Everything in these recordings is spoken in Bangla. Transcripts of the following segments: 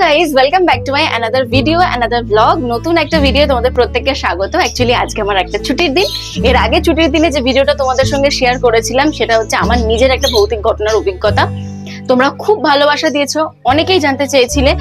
Guys, welcome back to my another video, another blog. নতুন একটা ভিডিও তোমাদের প্রত্যেককে স্বাগত। অ্যাকচুয়ালি আজকে আমার একটা ছুটির দিন। এর আগে ছুটির দিনে যে ভিডিওটা তোমাদের সঙ্গে শেয়ার করেছিলাম সেটা হচ্ছে আমার নিজের একটা ভৌতিক ঘটনার অভিজ্ঞতা। তোমরা খুব ভালোবাসা দিয়েছো, অনেকেই জানতে চেয়েছিলে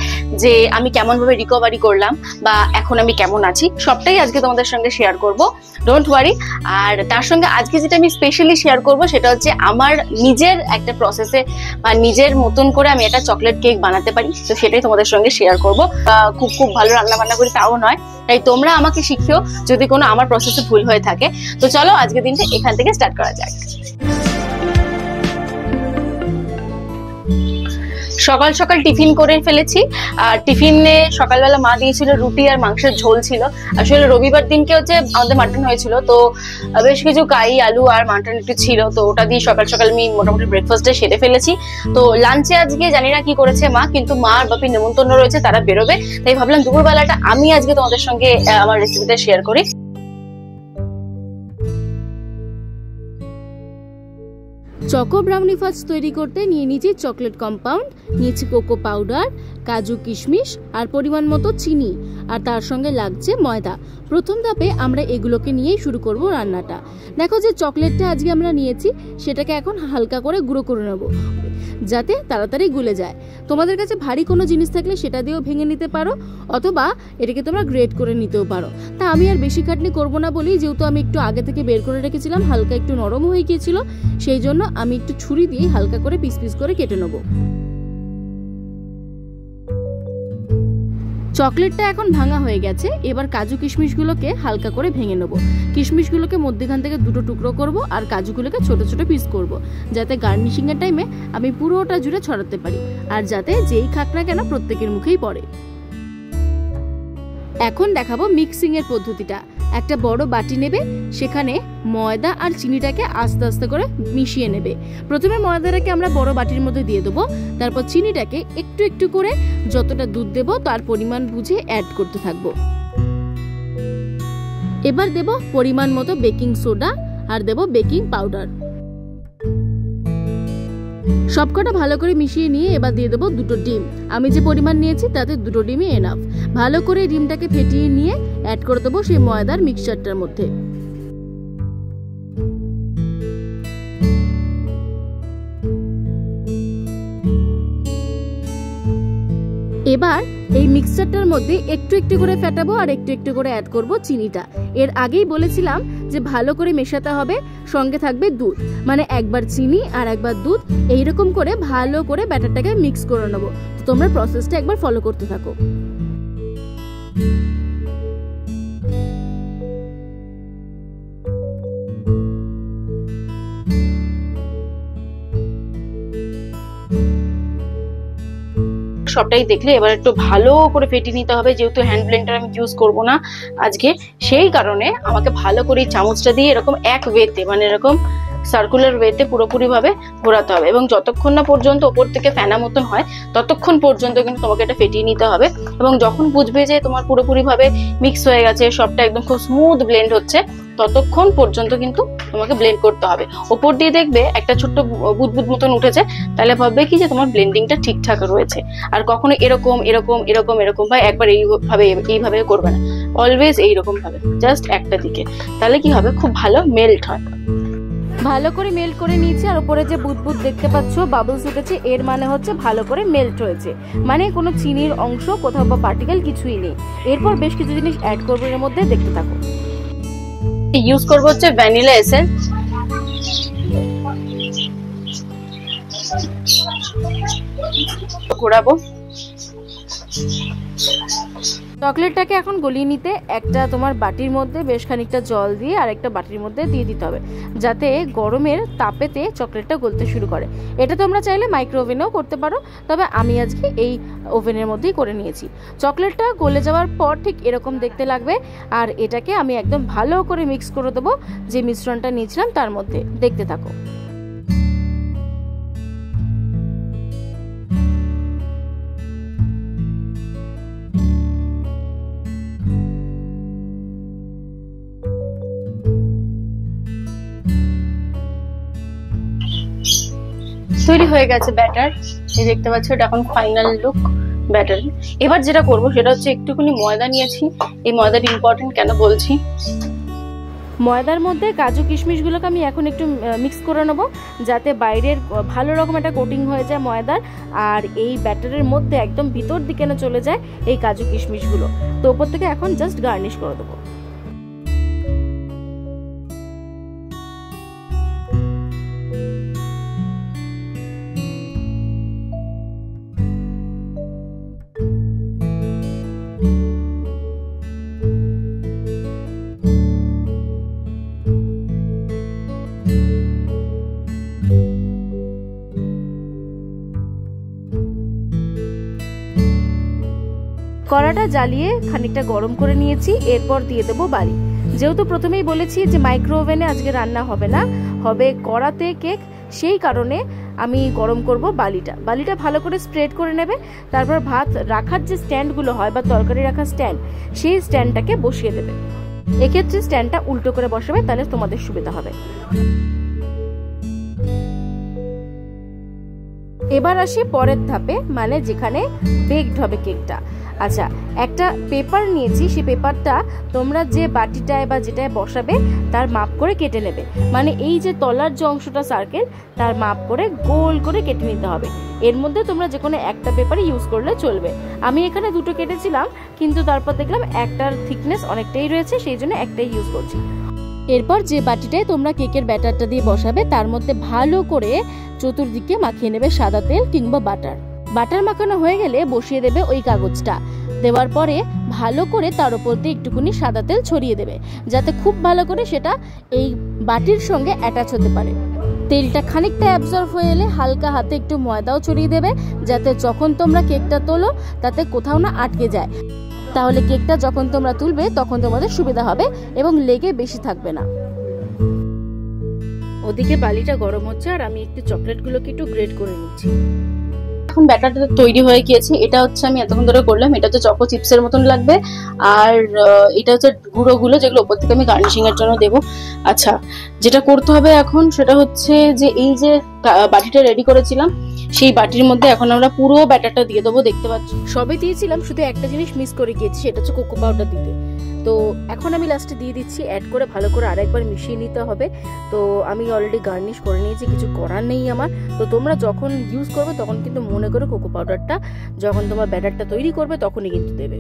যে আমি কেমন ভাবে রিকভারি করলাম বা এখন আমি কেমন আছি, সবটাই আজকে তোমাদের সঙ্গে শেয়ার করব, ডোন্ট ওয়ারি। আর তার সঙ্গে আজকে যেটা আমি স্পেশালি শেয়ার করব সেটা হচ্ছে আমার নিজের একটা প্রসেসে বা নিজের মতন করে আমি একটা চকলেট কেক বানাতে পারি, তো সেটাই তোমাদের সঙ্গে শেয়ার করব। খুব খুব ভালো রান্না বান্না করি তাও নয়, তাই তোমরা আমাকে শিখিও যদি কোনো আমার প্রসেসে ভুল হয়ে থাকে। তো চলো আজকে দিনটা এখান থেকে স্টার্ট করা যাক। সকাল সকাল টিফিন করে ফেলেছি। আর টিফিনে সকালবেলা মা দিয়েছিল রুটি আর মাংসের ঝোল ছিল। আসলে রবিবার দিনকে হচ্ছে আমাদের মাটন হয়েছিল, তো বেশ কিছু কাই আলু আর মাটন একটু ছিল, তো ওটা দিয়ে সকাল সকাল আমি মোটামুটি ব্রেকফাস্টে সেরে ফেলেছি। তো লাঞ্চে আজকে জানি না কি করেছে মা, কিন্তু মা আর বাপির নেমন্তন্ন রয়েছে, তারা বেরোবে, তাই ভাবলাম দুপুরবেলাটা আমি আজকে তোমাদের সঙ্গে আমার রেসিপিটা শেয়ার করি। চকো ব্রাউনি ফাজ তৈরি করতে নিয়ে নিয়েছি চকলেট কম্পাউন্ড, নিয়েছি কোকো পাউডার, কাজু কিশমিশ আর পরিমাণ মতো চিনি, আর তার সঙ্গে লাগছে ময়দা। প্রথম ধাপে আমরা এগুলোকে নিয়েই শুরু করব রান্নাটা। দেখো যে চকলেটটা আজকে আমরা নিয়েছি সেটাকে এখন হালকা করে গুঁড়ো করে নেব যাতে তাড়াতাড়ি গুলে যায়। তোমাদের কাছে ভারী কোনো জিনিস থাকলে সেটা দিয়েও ভেঙে নিতে পারো, অথবা এটাকে তোমরা গ্রেট করে নিতেও পারো। তা আমি আর বেশি খাটনি করব না বলি, যেহেতু আমি একটু আগে থেকে বের করে রেখেছিলাম, হালকা একটু নরম হয়ে গিয়েছিল, সেই জন্য আমি একটু ছুরি দিয়ে হালকা করে পিস পিস করে কেটে নেব। চকলেটটা এখন ভাঙা হয়ে গেছে, এবার কাজু কিশমিশগুলোকে হালকা করে ভেঙে নেব। কিশমিশগুলোকে মধ্যখান থেকে দুটো টুকরো করব আর কাজুগুলোকে ছোট ছোট পিস করব, যাতে গার্নিশিং এর টাইমে আমি পুরোটা জুড়ে ছড়াতে পারি, আর যাতে যেই খাক না কেন প্রত্যেকের মুখেই পড়ে। এখন দেখাবো মিক্সিং এর পদ্ধতিটা। একটা বড় বাটি নেবে, সেখানে ময়দা আর চিনিটাকে আস্তে আস্তে করে মিশিয়ে নেবে। প্রথমে ময়দাটাকে আমরা বড় বাটির মধ্যে দিয়ে দেবো, তারপর চিনিটাকে একটু একটু করে যতটা দুধ দেবো তার পরিমাণ বুঝে অ্যাড করতে থাকবো। এবার দেব পরিমাণ মতো বেকিং সোডা আর দেব বেকিং পাউডার। সবকটা ভালো করে মিশিয়ে নিয়ে এবার দিয়ে দেবো দুটো ডিম। আমি যে পরিমাণ নিয়েছি তাতে দুটো ডিমই এনাফ। ভালো করে ডিমটাকে ফেটিয়ে নিয়ে অ্যাড করে দেবো সেই ময়দার মিক্সচারটার মধ্যে। এবার এই মিক্সচারটার মধ্যে একটু একটু করে ফেটাবো আর একটু একটু করে অ্যাড করব চিনিটা। এর আগেই বলেছিলাম যে ভালো করে মেশাতে হবে, সঙ্গে থাকবে দুধ, মানে একবার চিনি আর একবার দুধ, এইরকম করে ভালো করে ব্যাটারটাকে মিক্স করে নেবো। তো তোমরা প্রসেসটা একবার ফলো করতে থাকো। সবটাই দেখলে এবার একটু ভালো করে ফেটিয়ে নিতে হবে, যেহেতু হ্যান্ড ব্লেন্ডার আমি ইউজ করব না আজকে, সেই কারণে আমাকে ভালো করে চামচটা দিয়ে এরকম এক ওয়েতে, মানে এরকম সার্কুলার ওয়েতে পুরোপুরি ভাবে ঘোরাতে হবে, এবং যতক্ষণ না পর্যন্ত ওপর থেকে ফেনা মতন হয় ততক্ষণ পর্যন্ত কিন্তু তোমাকে এটা ফেটিয়ে নিতে হবে। এবং যখন বুঝবে যে তোমার পুরোপুরি ভাবে মিক্স হয়ে গেছে, সবটা একদম খুব স্মুথ ব্লেন্ড হচ্ছে, ততক্ষণ পর্যন্ত কিন্তু তোমাকে ব্লেন্ড করতে হবে। ওপর দিয়ে দেখবে একটা ছোট্ট বুদবুদ মতন উঠেছে, তাহলে ভাববে কি যে তোমার ব্লেন্ডিংটা ঠিকঠাক রয়েছে। আর কখনো এরকম এরকম এরকম এরকম বা একবার এইভাবে করবে না, অলওয়েজ এইরকম ভাবে, জাস্ট একটা দিকে, তাহলে কি হবে, খুব ভালো মেল্ট হয়। ভালো করে মেল্ট করে নিয়েছি, আর উপরে যে বুদবুদ দেখতে পাচ্ছ, বাবলস উঠেছে, এর মানে হচ্ছে ভালো করে মেল্ট হয়েছে, মানে কোনো চিনির অংশ কোথাও বা পার্টিকেল কিছুই নেই। এরপর বেশ কিছু জিনিস অ্যাড করবো এর মধ্যে, দেখতে থাকো। ইউজ করবো হচ্ছে ভ্যানিলা এসেন্স, ঘোরাবো। চকলেটটাকে এখন গলিয়ে নিতে একটা তোমার বাটির মধ্যে বেশ খানিকটা জল দিয়ে আর একটা বাটির মধ্যে দিয়ে দিতে হবে, যাতে গরমের তাপেতে চকলেটটা গলতে শুরু করে। এটা তোমরা চাইলে মাইক্রো ওভেনেও করতে পারো, তবে আমি আজকে এই ওভেনের মধ্যেই করে নিয়েছি। চকলেটটা গলে যাওয়ার পর ঠিক এরকম দেখতে লাগবে, আর এটাকে আমি একদম ভালো করে মিক্স করে দেবো যে মিশ্রণটা নিয়েছিলাম তার মধ্যে, দেখতে থাকো। তৈরি হয়ে গেছে ব্যাটার, এই দেখতে পাচ্ছ, এটা এখন ফাইনাল লুক। ব্যাটার। এবার যেটা করব সেটা হচ্ছে একটুখানি ময়দা নিয়েছি। এই ময়দাটা ইম্পর্টেন্ট, কেন বলছি, ময়দার মধ্যে কাজু কিশমিশগুলোকে আমি এখন একটু মিক্স করে নেবো, যাতে বাইরের ভালো রকম একটা কোটিং হয়ে যায় ময়দার, আর এই ব্যাটারের মধ্যে একদম ভিতর দিকে না চলে যায় এই কাজু কিশমিশগুলো। তো ওপর থেকে এখন জাস্ট গার্নিশ করে দেবো। কড়াটা জ্বালিয়ে খানিকটা গরম করে নিয়েছি, এরপর দিয়ে দেবো বালি। যেহেতু প্রথমেই বলেছি যে মাইক্রো ওভেনে আজকে রান্না হবে না, হবে কড়াতে কেক, সেই কারণে আমি গরম করব বালিটা। বালিটা ভালো করে স্প্রেড করে নেবে, তারপর ভাত রাখার যে স্ট্যান্ডগুলো হয় বা তরকারি রাখার স্ট্যান্ড, সেই স্ট্যান্ডটাকে বসিয়ে দেবে। এক্ষেত্রে স্ট্যান্ডটা উল্টো করে বসাবে, তাহলে তোমাদের সুবিধা হবে। এবার আসি পরের ধাপে, মানে যেখানে বেকড হবে কেকটা। আচ্ছা, একটা পেপার নিয়েছি, সেই পেপারটা তোমরা যে বাটিটায় বা যেটায় বসাবে তার মাপ করে কেটে নেবে। মানে এই যে তলার যে অংশটা সার্কেল, তার মাপ করে গোল করে কেটে নিতে হবে। এর মধ্যে তোমরা যে কোনো একটা পেপারই ইউজ করলে চলবে। আমি এখানে দুটো কেটেছিলাম, কিন্তু তারপর দেখলাম একটার থিকনেস অনেকটাই রয়েছে, সেই জন্য একটাই ইউজ করছি। এরপর যে বাটিটায় তোমরা কেকের ব্যাটারটা দিয়ে বসাবে তার মধ্যে ভালো করে চতুর্দিকে মাখিয়ে নেবে সাদা তেল কিংবা বাটার। বাটার মাখানো হয়ে গেলে বসিয়ে দেবে ওই কাগজটা। দেওয়ার পরে ভালো করে তার উপর দিয়ে একটুখানি সাদা তেল ছড়িয়ে দেবে, যাতে খুব ভালো করে সেটা এই বাটির সঙ্গে অ্যাটাচ হতে পারে। তেলটা খানিকটা অ্যাবজর্ব হয়ে এলে হালকা হাতে একটু ময়দাও ছড়িয়ে দেবে, যাতে যখন তোমরা কেকটা তোলো তাতে কোথাও না আটকে যায়। তাহলে কেকটা যখন তোমরা তুলবে তখন তোমাদের সুবিধা হবে এবং লেগে বেশি থাকবে না। ওদিকে বালিটা গরম হচ্ছে আর আমি একটু চকলেটগুলোকে একটু গ্রেট করে নিচ্ছি। এখন ব্যাটারটা তৈরি হয়ে গিয়েছে। এটা হচ্ছে আমি এতক্ষণ ধরে করলাম, এটা হচ্ছে চকো চিপসের মতন লাগবে। আর এটা হচ্ছে গুঁড়োগুলো, যেগুলো ওপর থেকে আমি গার্নিশিং এর জন্য দেবো। আচ্ছা, যেটা করতে হবে এখন সেটা হচ্ছে যে এই যে বাটিটা রেডি করেছিলাম, সেই বাটির মধ্যে এখন আমরা পুরো ব্যাটারটা দিয়ে দেবো। দেখতে পাচ্ছি সবে দিয়েছিলাম, শুধু একটা জিনিস মিস করে গিয়েছি, সেটা হচ্ছে কোকো পাউডার দিতে। তো এখন আমি লাস্টে দিয়ে দিচ্ছি, অ্যাড করে ভালো করে আরেকবার মিশিয়ে নিতে হবে। তো আমি অলরেডি গার্নিশ করে নিয়েছি, কিছু করার নেই আমার। তো তোমরা যখন ইউজ করবে তখন কিন্তু মনে করে কোকো পাউডারটা যখন তোমার ব্যাটারটা তৈরি করবে তখনই কিন্তু দেবে।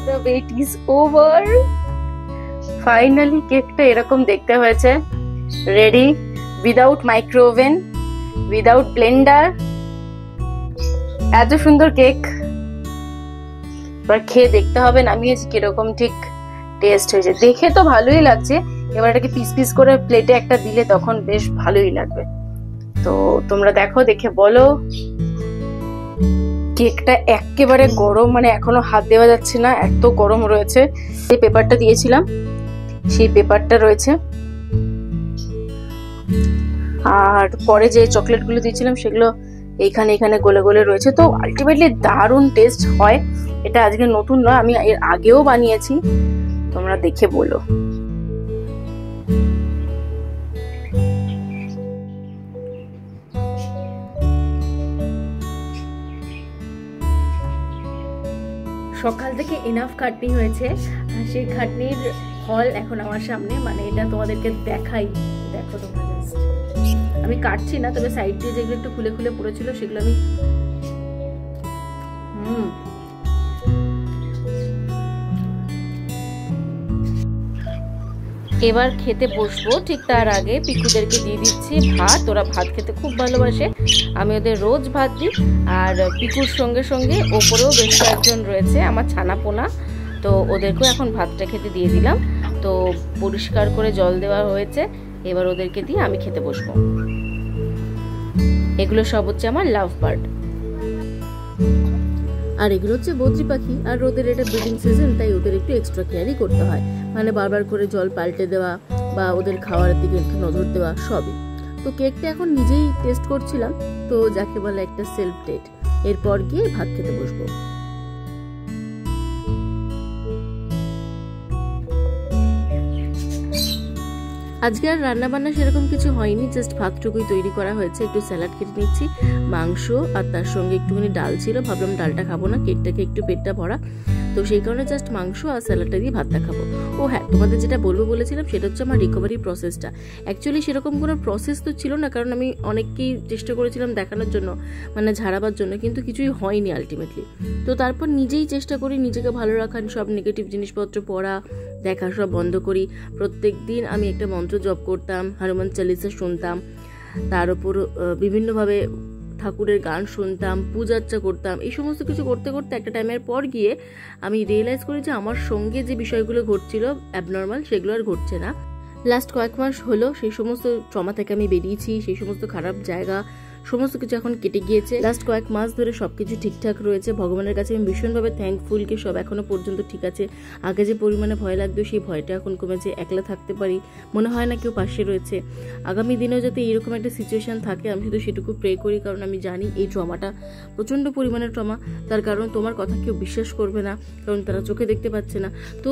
The wait is over. Finally কেকটা এরকম দেখতে হয়েছে, ready, without micro oven, without Blender. এত সুন্দর কেক, এবার খেয়ে দেখতে হবে নামিয়েছি কিরকম ঠিক টেস্ট হয়েছে। দেখে তো ভালোই লাগছে, এবার এটাকে পিস পিস করে প্লেটে একটা দিলে তখন বেশ ভালোই লাগবে। তো তোমরা দেখো, দেখে বলো। কেকটা একেবারে গরম, মানে এখনো হাত দেওয়া যাচ্ছে না, এত গরম রয়েছে। যে পেপারটা দিয়েছিলাম সেই পেপারটা রয়েছে, আর পরে যে চকলেট গুলো দিয়েছিলাম সেগুলো এইখানে এখানে গোলে গোলে রয়েছে। তো আলটিমেটলি দারুণ টেস্ট হয়। এটা আজকে নতুন নয়, আমি এর আগেও বানিয়েছি, তোমরা দেখে বলো। সকাল থেকে এনাফ খাটনি হয়েছে, আর সেই খাটনির ফল এখন আমার সামনে। মানে এটা তোমাদেরকে দেখাই, দেখো তোমরা জাস্ট। আমি কাটছি না, তবে সাইড দিয়ে যেগুলো একটু খুলে খুলে পড়েছিল সেগুলো আমি এবার খেতে বসবো। ঠিক তার আগে পিকুদেরকে দিয়ে দিচ্ছি ভাত। ওরা ভাত খেতে খুব ভালোবাসে, আমি ওদের রোজ ভাত দিই। আর পিকুর সঙ্গে সঙ্গে ওপরেও বেশ কয়েকজন রয়েছে আমার ছানা পোনা, তো ওদেরকেও এখন ভাতটা খেতে দিয়ে দিলাম। তো পরিষ্কার করে জল দেওয়া হয়েছে, এবার ওদেরকে দিয়ে আমি খেতে বসবো। এগুলো সব হচ্ছে আমার লাভ বার্ড। আর এগুলো হচ্ছে বদ্রি পাখি, আর ওদের এটা ব্রিডিং সিজন, তাই ওদের একটু এক্সট্রা কেয়ারই করতে হয়, মানে বারবার করে জল পাল্টে দেওয়া বা ওদের খাওয়ারের দিকে একটু নজর দেওয়া সবই। তো কেকটা এখন নিজেই টেস্ট করছিলাম, তো যাকে বলে একটা সেলফ টেট। এরপর গিয়ে ভাত খেতে বসবো। আজকে আর রান্না বান্না সেরকম কিছু হয়নি, জাস্ট ভাতটুকুই তৈরি করা হয়েছে। একটু স্যালাড কেটে নিচ্ছি, মাংস আর তার সঙ্গে একটুখানি ডাল ছিল, ভাবলাম ডালটা খাবো না, কেকটাকে একটু পেটটা ভরা, তো সেই কারণে জাস্ট মাংস আর স্যালাডটা দিয়ে ভাতটা খাবো। ও হ্যাঁ, তোমাদের যেটা বলবো বলেছিলাম সেটা হচ্ছে আমার রিকভারি প্রসেসটা। অ্যাকচুয়ালি সেরকম কোনো প্রসেস তো ছিল না, কারণ আমি অনেককেই চেষ্টা করেছিলাম দেখানোর জন্য, মানে ঝাড়াবার জন্য, কিন্তু কিছুই হয়নি আলটিমেটলি। তো তারপর নিজেই চেষ্টা করি নিজেকে ভালো রাখার, সব নেগেটিভ জিনিসপত্র পড়া দেখা সব বন্ধ করি। প্রত্যেক দিন আমি একটা মন্ত্র জপ করতাম, হনুমান চালিসা শুনতাম, তার উপর বিভিন্নভাবে ঠাকুরের গান শুনতাম, পূজার্চা করতাম। এই সমস্ত কিছু করতে করতে একটা টাইমের পর গিয়ে আমি রিয়েলাইজ করি যে আমার সঙ্গে যে বিষয়গুলো ঘটছিল অ্যাবনর্মাল, সেগুলো আর ঘটছে না। লাস্ট কয়েক মাস হলো সেই সমস্ত ট্রমা থেকে আমি বেরিয়েছি, সেই সমস্ত খারাপ জায়গা সমস্ত কিছু এখন কেটে গিয়েছে। লাস্ট কয়েক মাস ধরে সবকিছু ঠিকঠাক রয়েছে, ভগবানের কাছে আমি ভীষণভাবে থ্যাঙ্কফুল কি সব এখনো পর্যন্ত ঠিক আছে। আগে যে পরিমাণে ভয় লাগতো সেই ভয়টা এখন কমেছে, একলা থাকতে পারি, মনে হয় না কেউ পাশে রয়েছে। আগামী দিনেও যাতে এরকম একটা সিচুয়েশন থাকে আমি শুধু সেটুকু প্রে করি, কারণ আমি জানি এই ট্রমাটা প্রচণ্ড পরিমাণে ট্রমা। তার কারণ তোমার কথা কেউ বিশ্বাস করবে না, কারণ তারা চোখে দেখতে পাচ্ছে না। তো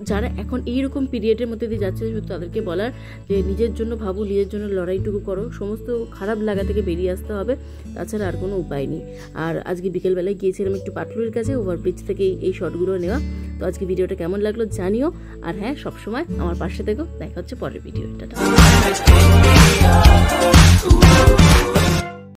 যারা এখন এইরকম পিরিয়ডের মধ্যে দিয়ে যাচ্ছে শুধু তাদেরকে বলার যে নিজের জন্য ভাবো, নিজের জন্য লড়াইটুকু করো, সমস্ত খারাপ লাগা থেকে বেরিয়ে আসতে হবে, তাছাড়া আর কোনো উপায় নেই। আর আজকে বিকেলবেলায় গিয়েছিলাম একটু পাটুলির কাছে, ওভারব্রিজ থেকে এই শর্টগুলো নেওয়া। তো আজকে ভিডিওটা কেমন লাগলো জানিও, আর হ্যাঁ সবসময় আমার পাশে থেকো। দেখা হচ্ছে পরের ভিডিও। টাটা।